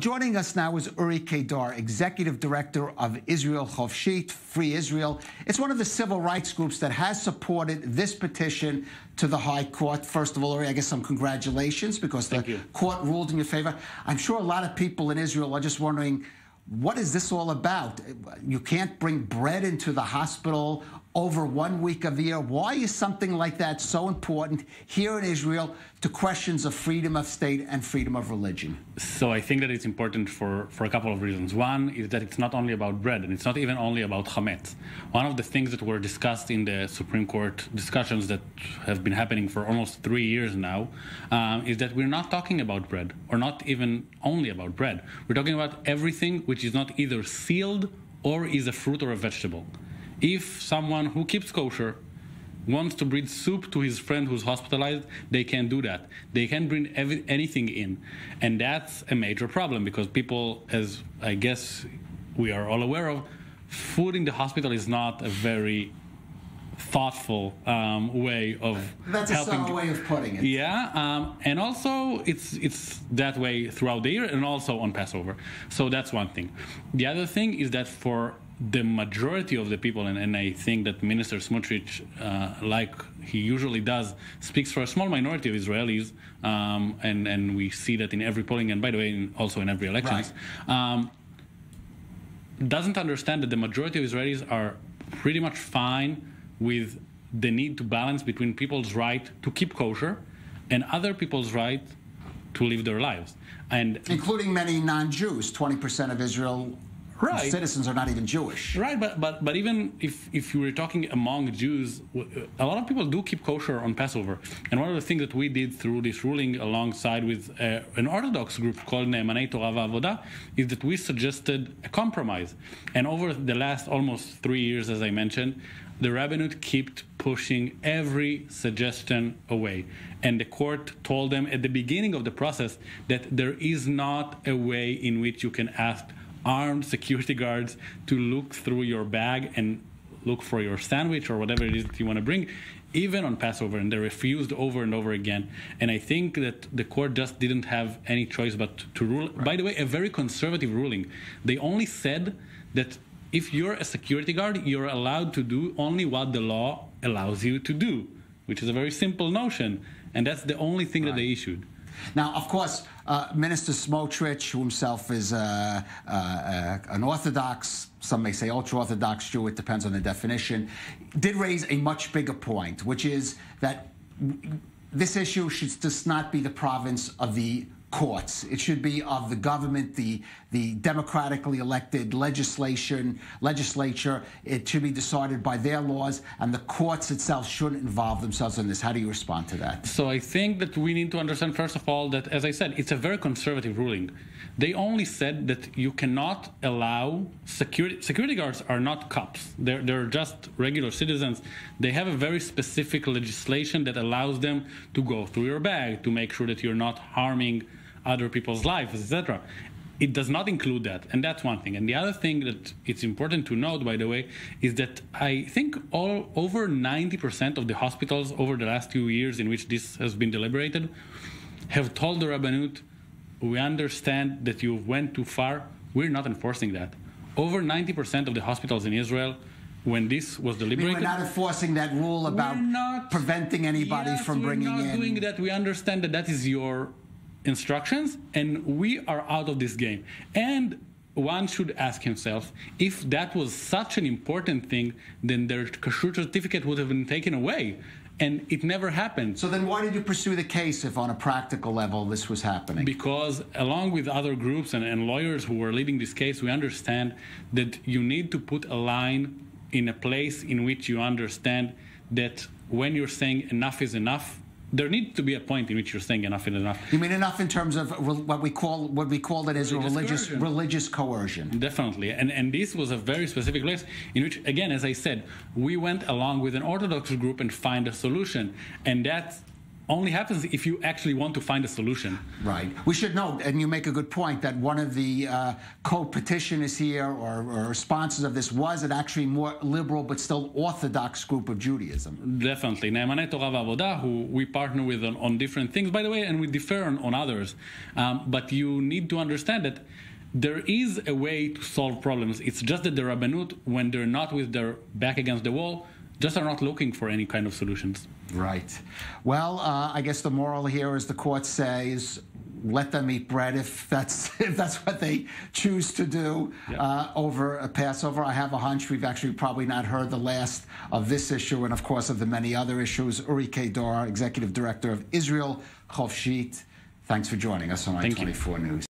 Joining us now is Uri Keidar, Executive Director of Israel Chofshit, Free Israel. It's one of the civil rights groups that has supported this petition to the High Court. First of all, Uri, I guess some congratulations because the court ruled in your favor. I'm sure a lot of people in Israel are just wondering, what is this all about? You can't bring bread into the hospital over 1 week of the year. Why is something like that so important here in Israel to questions of freedom of state and freedom of religion? So I think that it's important for a couple of reasons. One is that it's not only about bread, and it's not even only about chametz. One of the things that were discussed in the Supreme Court discussions that have been happening for almost 3 years now is that we're not talking about bread, or not even only about bread. We're talking about everything which is not either sealed or is a fruit or a vegetable. If someone who keeps kosher wants to bring soup to his friend who's hospitalized, they can't do that. They can't bring anything in. And that's a major problem because people, as I guess we are all aware of, food in the hospital is not a very thoughtful way of That's helping. That's a way of putting it. Yeah, and also it's that way throughout the year and also on Passover. So that's one thing. The other thing is that for the majority of the people, and I think that Minister Smotrich, like he usually does, speaks for a small minority of Israelis, and we see that in every polling, and by the way, also in every election, doesn't understand that the majority of Israelis are pretty much fine with the need to balance between people's right to keep kosher and other people's right to live their lives. And including many non-Jews. 20% of Israel citizens are not even Jewish. Right, but even if you were talking among Jews, a lot of people do keep kosher on Passover. And one of the things that we did through this ruling alongside with an Orthodox group called Ne'emanei Torah V'Avoda is that we suggested a compromise. And over the last almost 3 years, as I mentioned, the rabbinate kept pushing every suggestion away. And the court told them at the beginning of the process that there is not a way in which you can ask armed security guards to look through your bag and look for your sandwich or whatever it is that you want to bring, even on Passover, and they refused over and over again. And I think that the court just didn't have any choice but to rule. Right. By the way, a very conservative ruling. They only said that if you're a security guard, you're allowed to do only what the law allows you to do, which is a very simple notion. And that's the only thing that they issued. Now, of course, Minister Smotrich, who himself is an Orthodox, some may say ultra-Orthodox Jew, it depends on the definition, did raise a much bigger point, which is that this issue should just not be the province of the courts. It should be of the government, the democratically elected legislature. It should be decided by their laws, and the courts itself shouldn't involve themselves in this. How do you respond to that? So I think that we need to understand, first of all, that, as I said, it's a very conservative ruling. They only said that you cannot allow security guards are not cops. They're just regular citizens. They have a very specific legislation that allows them to go through your bag to make sure that you're not harming other people's lives, etc. It does not include that, and that's one thing. And the other thing that it's important to note, by the way, is that I think over 90% of the hospitals over the last few years in which this has been deliberated have told the Rabbanut, we understand that you went too far, we're not enforcing that. Over 90% of the hospitals in Israel, when this was deliberated... we're not enforcing that rule about preventing anybody from bringing in... we're not doing that. We understand that that is your instructions, and we are out of this game. And one should ask himself, if that was such an important thing, then their Kashrut certificate would have been taken away. And it never happened. So then why did you pursue the case if on a practical level this was happening? Because along with other groups and lawyers who were leading this case, we understand that you need to put a line in a place in which you understand that when you're saying enough is enough, there needs to be a point in which you're saying enough is enough. You mean enough in terms of what we call it as religious coercion? Definitely, and this was a very specific place in which, again, as I said, we went along with an Orthodox group and find a solution, and that's only happens if you actually want to find a solution. Right. We should note, and you make a good point, that one of the co-petitioners here or sponsors of this was an actually more liberal but still orthodox group of Judaism. Definitely. Ne'emanei Torah v'Avodah, who we partner with on different things, by the way, and we differ on others. But you need to understand that there is a way to solve problems. It's just that the Rabbanut, when they're not with their back against the wall, just are not looking for any kind of solutions. Right. Well, I guess the moral here, as the court says, let them eat bread if that's what they choose to do over a Passover. I have a hunch we've actually probably not heard the last of this issue and, of course, of the many other issues. Uri Keidar, Executive Director of Israel Chofshit, thanks for joining us on i24 News.